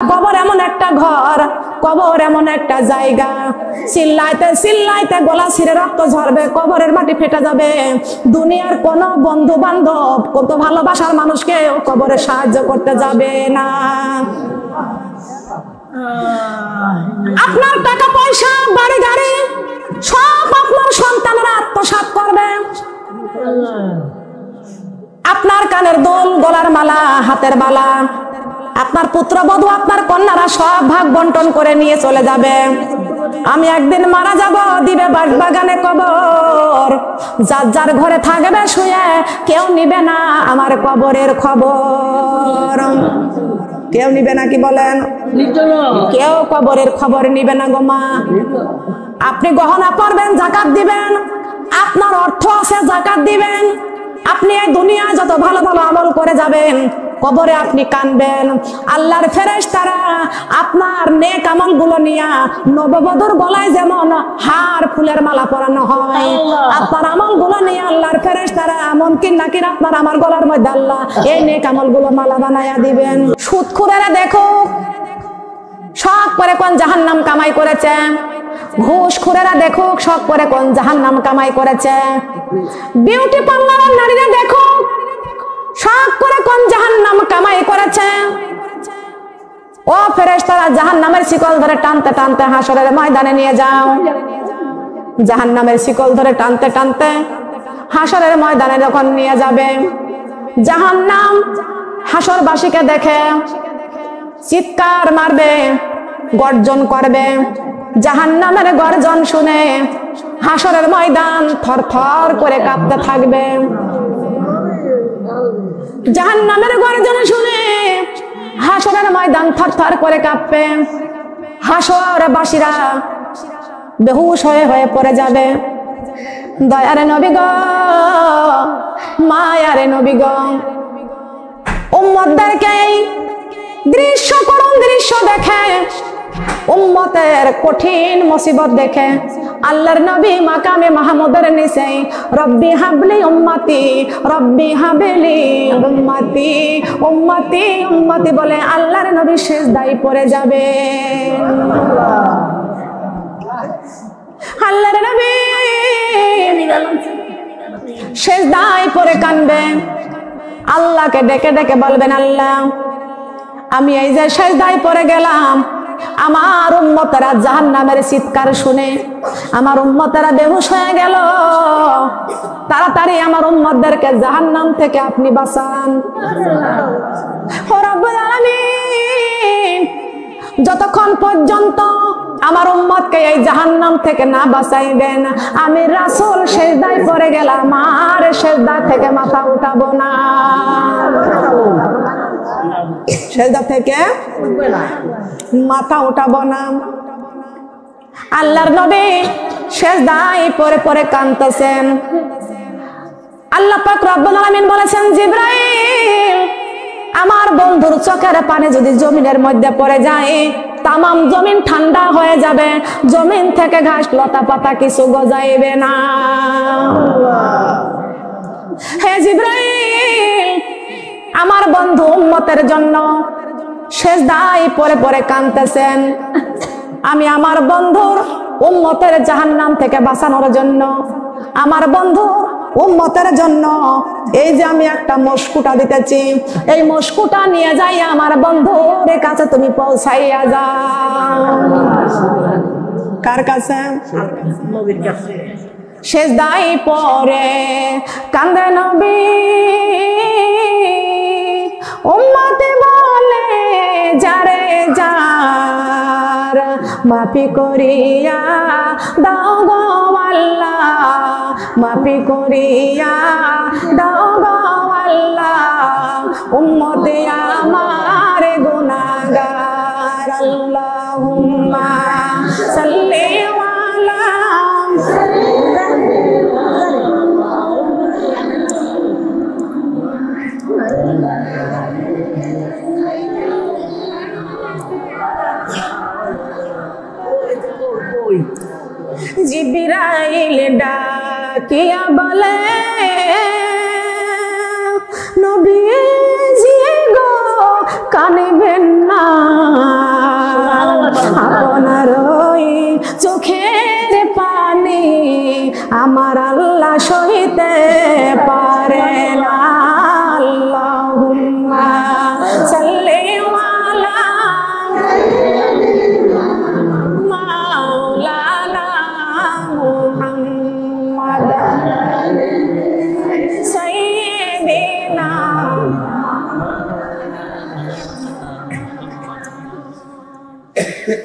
কবর এমন একটা ঘর, কবর এমন একটা জায়গা, চিল্লাইতে চিল্লাইতে গলা ছিঁড়ে রক্ত ঝরবে, কবরের মাটি ফেটে যাবে। দুনিয়ার কোন বন্ধু বান্ধব, কত ভালোবাসার মানুষকে কবরে সাহায্য করতে যাবে না। আপনার টাকা পয়সা বাড়ি গাড়ি সব আপনার সন্তানরা আত্মসাৎ করবে। আপনার কানের দুল, গলার মালা, হাতের বালা, আপনার পুত্রবধূ, আপনার কন্যারা সব ভাগ বন্টন করে নিয়ে চলে যাবে। আমি একদিন মারা যাব, দিবে বাগানে কবর, যার যার ঘরে থাকবে শুয়ে, কেউ নিবে না আমার কবরের খবর। কেউ নিবে না, কি বলেন? কেউ কবরের খবর নিবে না গো মা। আপনি গহনা পরবেন, যাকাত দিবেন, আপনার অর্থ আছে, যাকাত দিবেন। আপনি এই দুনিয়ায় যত ভালো ভালো আমল করে যাবেন, কবরে আপনি কানবেন। আল্লাহর ফেরেশতারা আপনার নেক আমল গুলো নিয়ে নববধূর গলায় যেমন হার ফুলের মালা পরানো হয়, আপনার আমল গুলো নিয়ে আল্লাহর ফেরেশতারা এমনকি নাকি আপনার আমার গলার মধ্যে আল্লাহ এই নেক আমল গুলো মালা বানায়া দিবেন। সুদখোরেরা দেখো, শখ করে কোন জাহান্নাম কামাই করেছে। ঘুষখোরেরা দেখুক, শখ করে কোন জাহান্নাম কামাই করেছে। বিউটি পার্লারের নারীরা দেখুক, শখ করে কোন জাহান্নাম কামাই করেছে। ও ফেরেশতারা, জাহান্নামের শিকল ধরে টানতে টানতে হাসরের ময়দানে নিয়ে যাও। জাহান্নামের শিকল ধরে টানতে টানতে হাসরের ময়দানে যখন নিয়ে যাবে, জাহান্নাম হাসরবাসীকে দেখে চিৎকার মারবে, গর্জন করবে। জাহান্নামের গর্জন শুনে হাসরের ময়দান থরথর করে কাঁপতে থাকবে। জাহান্নামের গর্জন শুনে হাসরের ময়দান থরথর করে কাঁপবে। হাসরবাসীরা বেহুশ হয়ে হয়ে পড়ে যাবে। দয়ারে নবী গো, মায়ারে নবী গো, উম্মতদেরকে দৃশ্য, করুণ দৃশ্য দেখে, উম্মতের কঠিন মুসিবত দেখে আল্লাহর নবী মাকামে মাহমুদের নিচে রব্বি হাবলি উম্মতি, রব্বি হাবলি উম্মতি, উম্মতি উম্মতি বলে আল্লাহর নবী সিজদায় পড়ে যাবে। আল্লাহর নবী সিজদায় পড়ে কাঁদবে, আল্লাহকে ডেকে ডেকে বলবেন, আল্লাহ আমি এই যে সিজদায় পড়ে গেলাম, আমার উম্মতেরা জাহান্নামের চিৎকার শুনে আমার উম্মতেরা বেহুশ হয়ে গেল, তাড়াতাড়ি আমার উম্মতদেরকে জাহান্নাম থেকে আপনি বাঁচান। ও রব্বুল আলামিন, যতক্ষণ পর্যন্ত আমার উম্মতকে এই জাহান্নাম থেকে না বাঁচাইবেন, আমি রাসূল সিজদায় পড়ে গেলাম, আর সিজদা থেকে মাথা উঠাবো না। সিজদা থেকে মাথা উঠাবো না। আল্লাহর নবী সিজদায় পড়ে পড়ে কাঁদতেছেন। আল্লাহ পাক রব্বুল আলামিন বলেছেন, জিবরাইল, আমার বন্ধুর চোখের পানি যদি জমিনের মধ্যে পড়ে যায়, তামাম জমিন ঠান্ডা হয়ে যাবে, জমিন থেকে ঘাস লতা পাতা কিছু গজাইবে না। হে জিবরাইল, আমার বন্ধু উম্মতের জন্য সিজদায় পড়ে পড়ে কাঁদতেছেন। আমি আমার বন্ধুর উম্মতের জাহান্নাম থেকে বাঁচানোর জন্য, আমার বন্ধু উম্মতের জন্য এই যে আমি একটা মশকুটা দিতেছি, এই মশকুটা নিয়ে যাই আমার বন্ধুর কাছে তুমি পৌঁছাইয়া যাও। কার কাছে? নবীর কাছে। সিজদায় পড়ে কান্দে নবী, উম্মতে বলে যারে যার মাফি করিয়া দাও গো আল্লাহ, মাফি করিয়া দাও গো আল্লাহ, উম্মতে আমার গুনাহগার। আল্লাহুম্মা সাল্লি আলা জিবরাইল ডাকিয়া বলে, নবীজি গো কানিবেন না,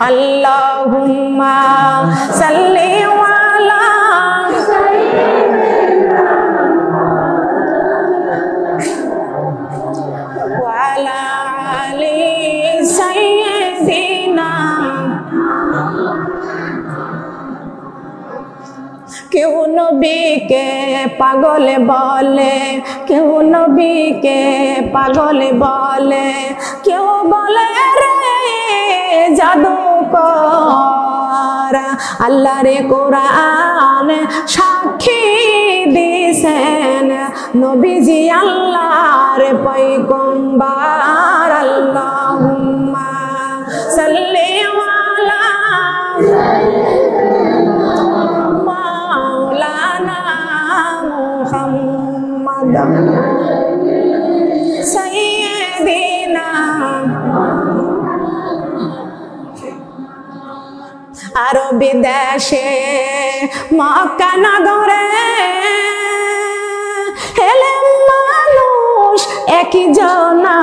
আল্লাহুম্মা সাল্লি আলা ওয়ালা আলি সাইয়্যিদিনা। কেউ নবীকে পাগল বলে, কেউ নবীকে পাগল বলে, কেউ বলে রে জাদুকর। আল্লাহর কোরআন সাক্ষী দিছেন নবীজি আল্লাহর পয়গম্বর। আল্লাহুম্মা সাল্লি আলা মাওলানা মুহাম্মদ সাইয়্যিদিনা। আরবি দেশে মক্কা নগরে হেলেন মানুষ একই জনা,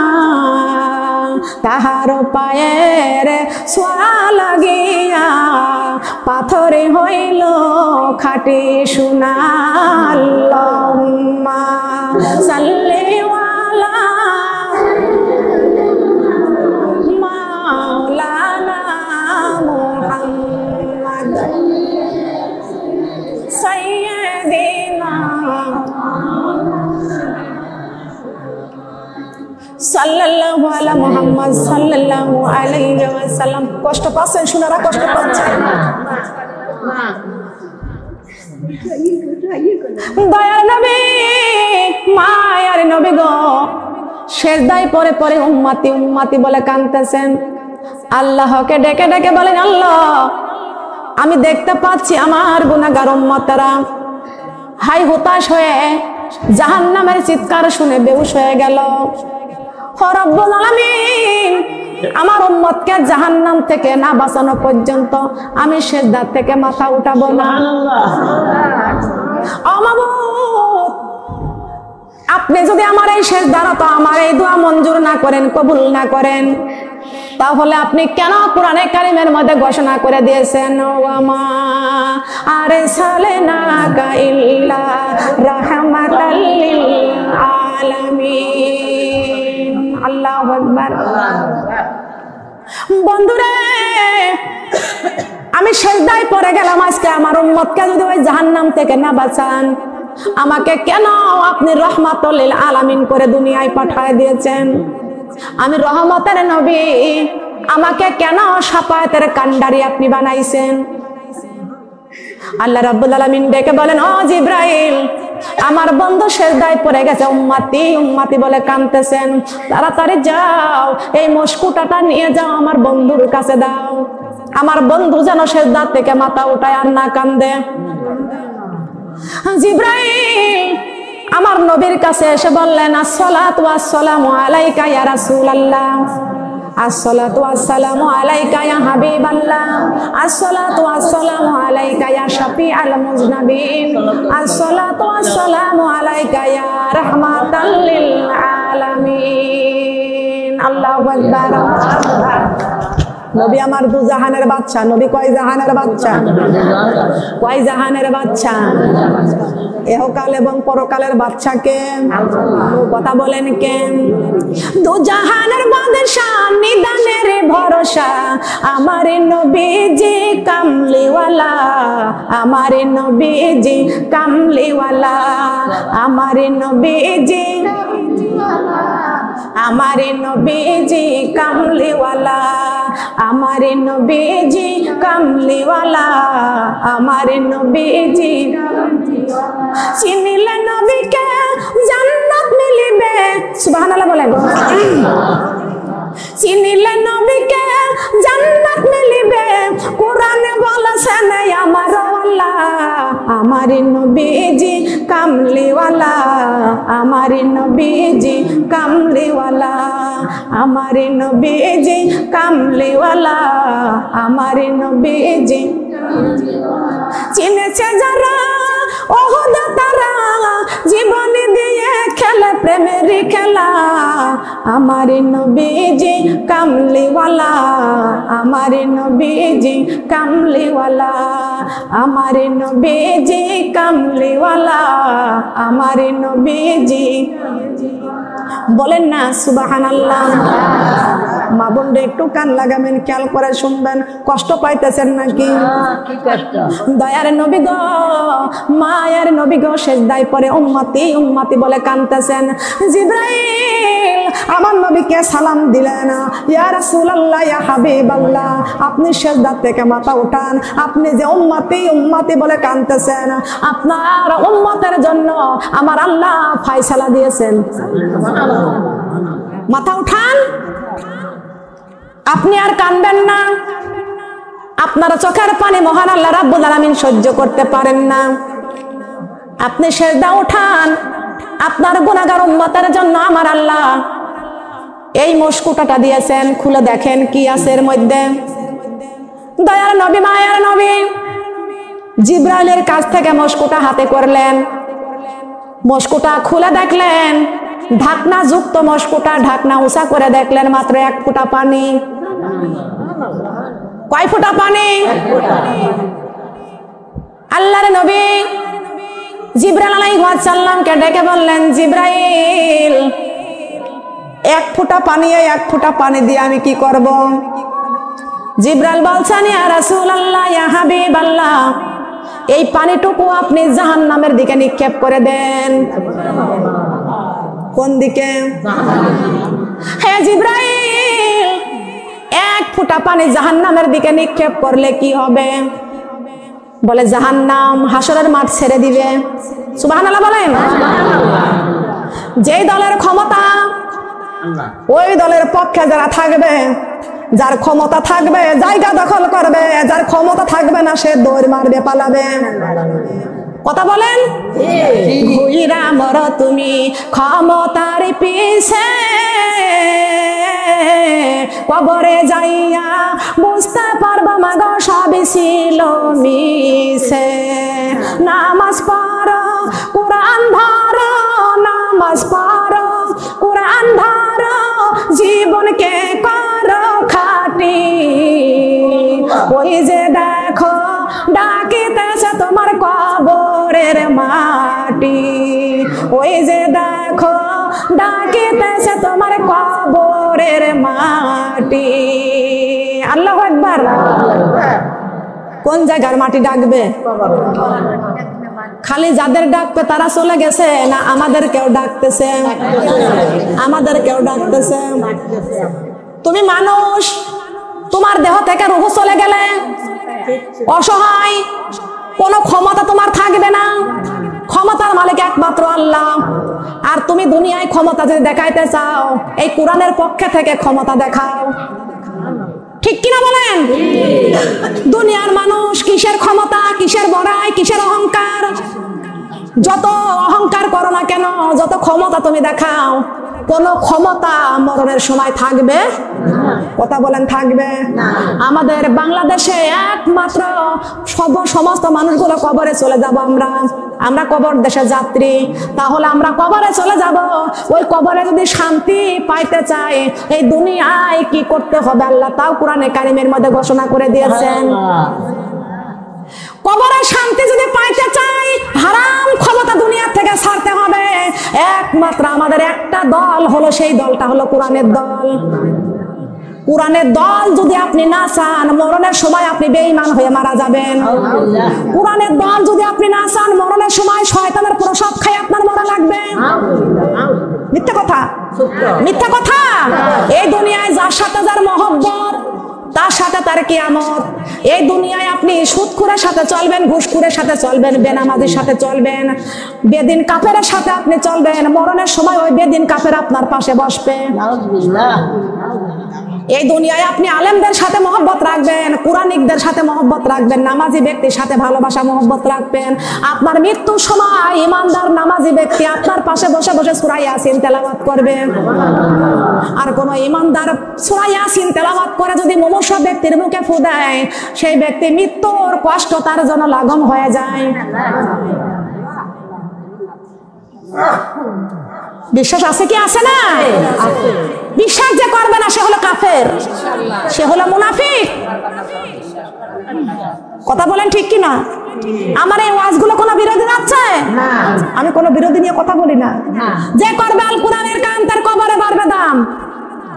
তাহার পায়ের ছোঁয়া লাগিয়া পাথরে হইল খাঁটি সোনা। আল্লাহুম্মা সাল্লি আলা মাওলানা মুহাম্মদ সাইয়্যিদিনা। সাল্লাল্লাহু আলা মুহাম্মদ সাল্লাল্লাহু আলাইহি ওয়াসাল্লাম। কষ্ট পাচ্ছেন শোনারা? কষ্ট পাচ্ছেন? দয়ার নবী, মায়ার নবী গো, সেজদায় পরে পরে উম্মতি উম্মতি বলে কাঁদতেছেন। আল্লাহকে ডেকে ডেকে বলেন, আল্লাহ আমি দেখতে পাচ্ছি আমার গুনাহগার উম্মতরা হাই হতাশ হয়ে জাহান্নামের চিৎকার শুনে বেহুশ হয়ে গেল। রব্বুল আলামিন, আমার উম্মতকে জাহান্নাম থেকে না বাঁচানো পর্যন্ত আমি সিজদা থেকে মাথা উঠাবো না। মাবুদ, আপনি যদি আমার এই সিজদারত আমার এই দোয়া মঞ্জুর না করেন, কবুল না করেন, তাহলে আপনি কেন কোরআনে কারিমের মধ্যে ঘোষণা করে দিয়েছেন ওয়ামা আরসালনাকা ইল্লা রাহমাতাল লিল আলামিন। আল্লাহু আকবার। বন্ধুরে, আমি সিজদায় পড়ে গেলাম, আজকে আমার উম্মতকে যদি ওই জাহান্নাম থেকে না বাঁচান, আমাকে কেন আপনি রহমাতুল লিল আলামিন করে দুনিয়ায় পাঠিয়ে দিয়েছেন? আমি রহমতের নবী, আমাকে কেন শাফায়াতের কান্ডারি আপনি বানাইছেন? আল্লাহ রাব্বুল আলামিন ডেকে বলেন, ও জিবরাইল, আমার বন্ধু সিজদায় পড়ে গেছে, উম্মতি উম্মতি বলে কাঁদতেছেন, তাড়াতাড়ি যাও এই মশকুটাটা নিয়ে যাও আমার বন্ধুর কাছে দাও, আমার বন্ধু যেন সিজদা থেকে মাথা উঠায় আর না কান্দে। জিবরাইল আমার নবীর কাছে এসে বললেন, আসসালাতু ওয়াসসালামু আলাইকা ইয়া রাসূলুল্লাহ, আসসালাতু ওয়াসসালামু আলাইকা ইয়া হাবিবাল্লাহ, আসসালাতু ওয়াসসালামু আলাইকা ইয়া শাফিআল মুযনাবিন, আসসালাতু ওয়াসসালামু আলাইকা ইয়া রাহমাতাল লিল আলামিন। আল্লাহু আকবার। নবী আমার দু জাহানের বাচ্চা। নবী কয় জাহানের বাচ্চা? কয় জাহানের বাচ্চা? ইহকাল এবং পরকালের বাচ্চাকে কথা বলেন কেন? দু জাহানের বাদশা, নিদানের ভরসা, আমার নবীজি কামলিওয়ালা, আমার নবীজি কামলিওয়ালা, আমার নবীজি, আমার নবীজি কামলিওয়ালা, আমার নবীজি কামলিওয়ালা, আমার নবীজি। চিনিলে নবীকে জান্নাত মিলিবে, সুবহানাল্লাহ বলেন। চিনিলে নবীকে জান্নাত মিলিবে, কোরআনে বলেছেন আমার আল্লাহ, আমার নবীজি কামলিওয়ালা, আমার নবীজি কামলিওয়ালা, আমার নবীজি কামলিওয়ালা, আমার নবীজি। চিনেছে যারা ওহুদ তারা জীবন দিয়ে খেলে প্রেমের খেলা। আমার নবীজি কামলিওয়ালা, আমার নবীজি কামলিওয়ালা, আমার নবীজি কামলিওয়ালা, আমার নবীজি। বলেন না সুবহানাল্লাহ। মা বোনরা একটু কান লাগাবেন, খেয়াল করে শুনবেন। কষ্ট পাইতেছেন নাকি? দয়ার নবী গো, মায়ের নবী গো সেজদায় পড়ে উম্মতি উম্মতি বলে কাঁদতেছেন। জিবরাইল আমার নবীকে সালাম দিলেন, ইয়া রাসূলুল্লাহ ইয়া হাবিবাল্লাহ, আপনি সেজদা থেকে মাথা উঠান, আপনি যে উম্মতি উম্মতি বলে কাঁদতেছেন, আপনার উম্মতের জন্য আমার আল্লাহ ফয়সালা দিয়েছেন। মাথা উঠান, আপনি আর কাঁদবেন না। আপনার চোখের পানি মহান আল্লাহ রাব্বুল আলামিন সহ্য করতে পারেন না। আপনি সেজদা উঠান, আপনার গুনাহগার উম্মতের জন্য আমার আল্লাহ এই মস্কুটাটা দিয়েছেন। খুলে দেখেন কি আছে এর মধ্যে। দয়ার নবী মায়ের নবী জিবরাইলের কাছ থেকে মস্কুটা হাতে করলেন। মস্কুটা খুলে দেখলেন, ঢাকনা যুক্ত মস্কুটা। ঢাকনা উঁচা করে দেখলেন মাত্র 1 ফোঁটা পানি। কয় ফোঁটা পানি? আল্লাহর নবী জিবরাইল আলাইহিস সালামকে ডেকে বললেন, জিবরাইল 1 ফোঁটা পানি, 1 ফোঁটা পানি দিয়ে আমি কি করব? জিবরাইল বলছেন, ইয়া রাসূলুল্লাহ ইয়া হাবিবাল্লাহ, এই পানিটুকু আপনি জাহান্নামের দিকে নিক্ষেপ করে দেন। কোন দিকে? হে জিবরাইল, 1 ফোঁটা পানি জাহান্নামের দিকে নিক্ষেপ করলে কি হবে? বলে জাহান্নাম হাসরের মাঠ ছেড়ে দিবে। সুবহানাল্লাহ বলেন। যেই দলের ক্ষমতা, ওই দলের পক্ষে যারা থাকবে, যার ক্ষমতা থাকবে জায়গা দখল করবে, যার ক্ষমতা থাকবে না সে দৌড় মারবে, পালাবে। কথা বলেন। ঘুইরা মর তুমি ক্ষমতার পিছে, কবরে যাইয়া বুঝতে পারবা মাগো সবই ছিল মিছে। নামাজ পড়ো কোরআন ধরো, নামাজ পড়ো কোরআন ধরো, জীবনকে করো খাটি। ওই যে দেখো ডাকিতেছে তোমার কবরের মাটি, ওই যে দেখো ডাকিতেছে তোমার কবরের মাটি। আল্লাহু আকবার। কোন জায়গার মাটি ডাকবে? খালি যাদের ডাকবে তারা চলে গেছে না আমাদের কেউ ডাকতেছে? আমাদের কেউ ডাকতেছে। তুমি মানুষ, তোমার দেহ থেকে রূহ চলে গেলে অসহায়, কোনো ক্ষমতা তোমার থাকবে না। ক্ষমতার মালিক একমাত্র আল্লাহ। আর তুমি দুনিয়ায় ক্ষমতা যদি দেখাইতে চাও, এই কোরআনের পক্ষে থেকে ক্ষমতা দেখাও। ঠিক কিনা বলেন? দুনিয়ার মানুষ কিসের ক্ষমতা, কিসের বড়াই, কিসের অহংকার, যত অহংকার করো না কেন, যত ক্ষমতা তুমি দেখাও, কোন ক্ষমতা মরণের সময় থাকবে? কথা বলেন, থাকবে? আমাদের বাংলাদেশে একমাত্র সমস্ত মানুষগুলো কবরে চলে যাব। আমরা কবর দেশের যাত্রী। তাহলে আমরা কবরে চলে যাব। ওই কবরে যদি শান্তি পাইতে চাই, এই দুনিয়ায় কি করতে হবে আল্লাহ তাও কোরআনে কারিমের মধ্যে ঘোষণা করে দিয়েছেন। কবরের শান্তি যদি পাইতে চাই, হারাম ক্ষমতা দুনিয়া থেকে ছাড়তে হবে। একমাত্র আমাদের একটা দল হলো, সেই দলটা হলো কোরআনের দল। কোরআনের দল যদি আপনি না চান, মরণের সময় আপনি বেঈমান হয়ে মারা যাবেন। কোরআনের দল যদি আপনি না চান, মরণের সময় শয়তানের প্রসাদ খাই আপনার মরা লাগবে। মিথ্যা কথা, মিথ্যা কথা। এই দুনিয়ায় যার সাথে যার মহব্বত, তার সাথে তার কিয়ামত। এই দুনিয়ায় আপনি সুদখোরের সাথে চলবেন, ঘুষখোরের সাথে চলবেন, বেনামাজির সাথে চলবেন, বেদিন কাফেরের সাথে আপনি চলবেন, মরণের সময় ওই বেদিন কাফের আপনার পাশে বসবে। এই দুনিয়ায় আপনি আলেমদের সাথে মহব্বত রাখবেন, কুরআনিকদের সাথে মহব্বত রাখবেন, নামাজি ব্যক্তির সাথে ভালোবাসা মহব্বত রাখবেন। আপনার মৃত্যুর সময় ইমানদার নামাজি ব্যক্তি আপনার পাশে বসে বসে সূরা ইয়াসিন তেলাওয়াত করবে। আর কোন ইমানদার সূরা ইয়াসিন তেলাওয়াত করে যদি মুমূর্ষু ব্যক্তির মুখে ফু দেয়, সেই ব্যক্তি মৃত্যুর কষ্ট তার জন্য লাঘব হয়ে যায়। বিশ্বাস আছে কি আছে না? বিশ্বাস যে করবে না সে হলো কাফের, সে হলো মুনাফিক। কথা বলেন ঠিক কি না? আমার এই ওয়াজগুলো কোনো বিরোধী যাচ্ছে? আমি কোনো বিরোধী নিয়ে কথা বলি না। যে করবে আল কোরআনের কাম তার কবরে বাড়বে দাম।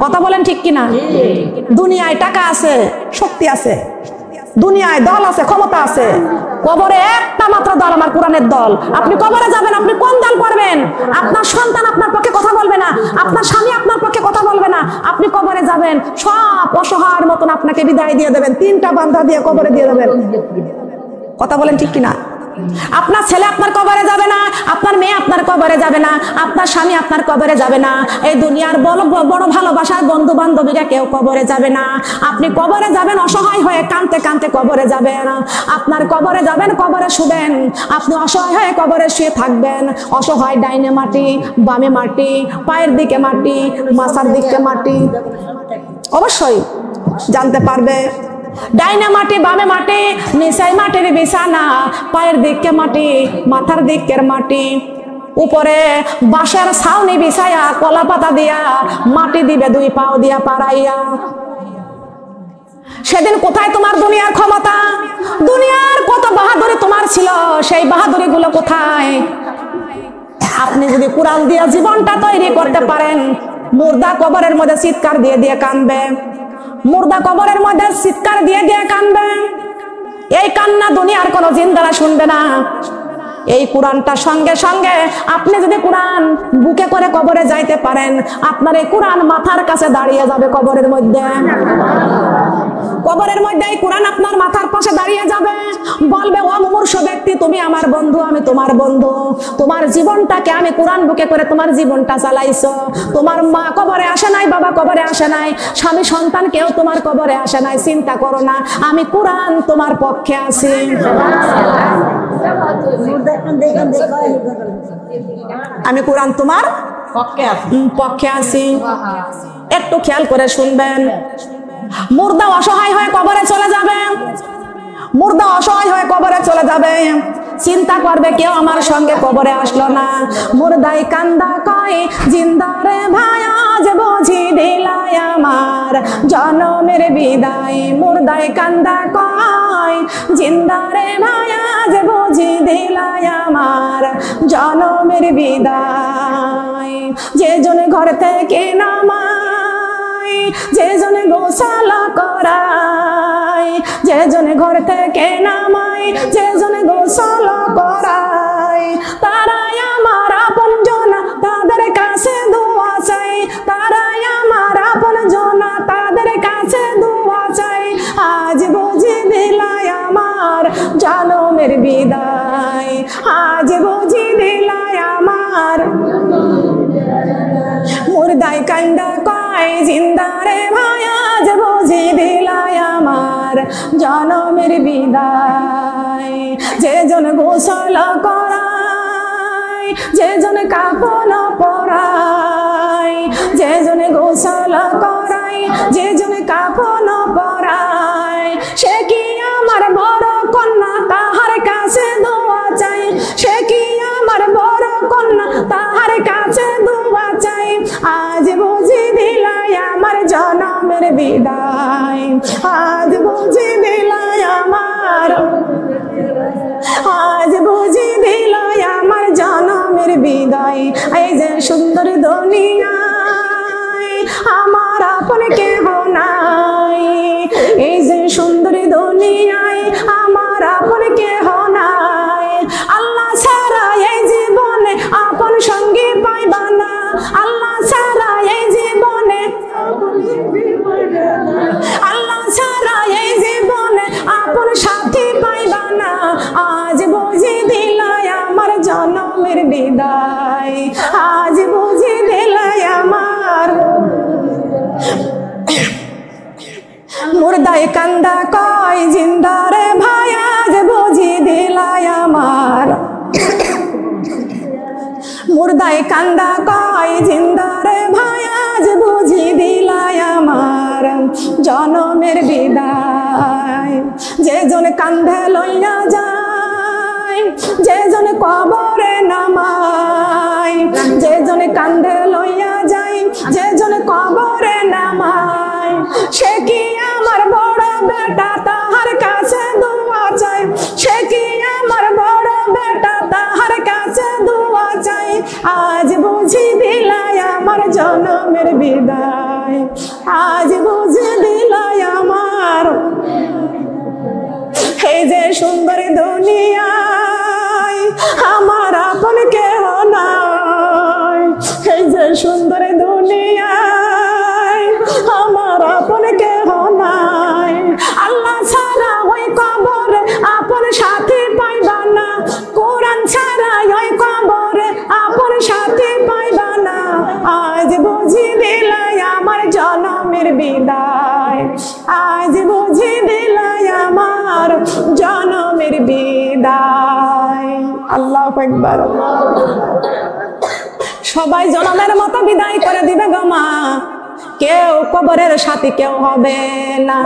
কথা বলেন ঠিক কি না? দুনিয়ায় টাকা আছে, শক্তি আছে, দুনিয়ায় দল আছে, ক্ষমতা আছে, কবরে একটা মাত্র দল, আমার কোরআনের দল। আপনি কবরে যাবেন, আপনি কোন দল করবেন? আপনার সন্তান আপনার পক্ষে কথা বলবে না, আপনার স্বামী আপনার পক্ষে কথা বলবে না। আপনি কবরে যাবেন, সব অসহায়ের মতন আপনাকে বিদায় দিয়ে দেবেন, 3টা বান্ধা দিয়ে কবরে দিয়ে দেবেন। কথা বলেন ঠিক কিনা? আপনার ছেলে আপনার কবরে যাবে না, আপনার মেয়ে আপনার কবরে যাবে না, আপনার স্বামী আপনার কবরে যাবে না, এই দুনিয়ার বড় বড় ভালোবাসার বন্ধু বান্ধবীরা কেউ কবরে যাবে না। আপনি কবরে যাবেন অসহায় হয়ে, কাঁদতে কাঁদতে কবরে যাবেন। আপনার কবরে যাবেন, কবরে শুবেন, আপনি অসহায় হয়ে কবরে শুয়ে থাকবেন। অসহায়, ডাইনে মাটি, বামে মাটি, পায়ের দিকে মাটি, মাথার দিকে মাটি, অবশ্যই জানতে পারবে। ডাইনে মাটি, বামে মাটি, নিচে মাটির বিছানা, পায়ের দিকে মাটি, মাথার দিকের মাটি, উপরে বাঁশের ছাউনি বিছায়া, কলা পাতা দিয়া মাটি দিবে 2 পাও দিয়া পাড়াইয়া। সেদিন কোথায় তোমার দুনিয়ার ক্ষমতা? দুনিয়ার কত বাহাদুরি তোমার ছিল, সেই বাহাদুরি গুলো কোথায়? আপনি যদি কোরআন দিয়ে জীবনটা তৈরি করতে পারেন, মুর্দা কবরের মধ্যে চিৎকার দিয়ে দিয়ে কাঁদবে, মুর্দা কবরের মধ্যে চিৎকার দিয়ে দিয়ে কাঁদবে। এই কান্না দুনিয়ার কোনো জিন্দারা শুনবে না। এই কোরআনটা সঙ্গে সঙ্গে আপনি যদি কোরআন বুকে করে কবরে যাইতে পারেন, আপনার এই কোরআন মাথার কাছে দাঁড়িয়ে যাবে কবরের মধ্যে। কবরের মধ্যে এই কোরআন আপনার মাথার পাশে দাঁড়িয়ে যাবে, বলবে ও মুমূর্ষু ব্যক্তি, তুমি আমার বন্ধু, আমি তোমার বন্ধু। তোমার জীবনটাকে আমি কোরআন বুকে করে তোমার জীবনটা চালাইছো। তোমার মা কবরে আসে নাই, বাবা কবরে আসে নাই, স্বামী সন্তান কেউ তোমার কবরে আসে নাই। চিন্তা করো না, আমি কোরআন তোমার পক্ষে আছি। আমি কোরআন তোমার পক্ষে আছি। একটু খেয়াল করে শুনবেন। মুর্দা অসহায় হয়ে কবরে চলে যাবে, মুর্দা অসহায় হয়ে কবরে চলে যাবে, চিন্তা করবে কেউ আমার সঙ্গে কবরে আসলো না। মুর্দাই কান্দা কয়, জিন্দারে ভাই আজ বুঝি দিলাই আমার জনমের বিদায়। মুর্দাই কান্দা কয়, জিন্দারে ভাই আজ বুঝি দিলাই আমার জনমের বিদায়। যে জনে ঘর থেকে নামায়, যে জনে গোসল করায়, যে জনে ঘর থেকে নামায়, যে জনে গোসল করায়, তারাই আমার আপন জনা, তাদের কাছে দোয়া চাই। তারাই আমার আপন জনা, তাদের কাছে দোয়া চাই। আজ বুঝি দিলাই আমার জনমের বিদায়, আজ বুঝি দিলাই আমার। মুর্দাই কান্দা কয়, জিন্দারে ভাই আজ বুঝি দিলাই আমার জনমের বিদায়। যে জন গোসল করায়, যে জন কাফন পরায়, যে জন গোসল করায়, যে জন কাফন পরায়, সে কি আমার বড় কন্যা, তাহার কাছে দোয়া চাই। সে কি আমার বড় কন্যা, তাহার কাছে দোয়া চাই। আজ বুঝি দিলাই আমার জনমের বিদায়, আজ বুঝি দিলাই আমার, আজ বুঝি দিলাই আমার জনমের বিদায়। এই যে সুন্দর দুনিয়ায় আমার আপন কেহ নাই, এই যে সুন্দর দুনিয়ায় আমার আপন কেহ নাই। আল্লাহ ছাড়া এই জীবনে আপন সঙ্গী পাইবা না, আল্লাহ ছাড়া এই জীবনে, আল্লাহ ছাড়া এই জীবনে আপন সাথী পাইবা না। আজ বুঝি দিলাই আমার জনমের বিদায়, আজ বুঝি দিলাই আমার। মুর্দাই কান্দা কয়, জিন্দারে ভাই আজ বুঝি দিলাই আমার। মুর্দাই কান্দা কয়, জিন্দারে ভাই আজ বুঝি দিলাই আমার জনমের বিদায়। যে জন কান্ধে লইয়া যায়, যে জন কবরে নামায়, বিদায়, যে জনে কান্দে লইয়া যাই, যে জনে কবরে নামায়, সে কি আমার বড় বেটা তাহার কাছে দোয়া চাই, সে কি আমার বড় বেটা তাহার কাছে দোয়া চাই। আজ বুঝি দিলাই আমার জনমের বিদায়, আজ বুঝি দিলাই আমার এই যে সুন্দর দুনিয়ায় আমার আপন কেহ নাই, এই যে সুন্দর দুনিয়ায় আমার আপন কেহ নাই। আল্লাহ ছাড়া ওই কবরে আপন সাথী পাইবা না, কোরআন ছাড়া ওই কবরে আপন সাথী পাইবা না। আজ বুঝি দিলাই আমার জনমের বিদায়, আজ বুঝি দিলাই আমার জনমের বিদায়। আল্লাহু আকবার। সবাই জনমের মতো বিদায় করে দিবে গো মা, কেউ কবরের সাথী কেউ হবে না।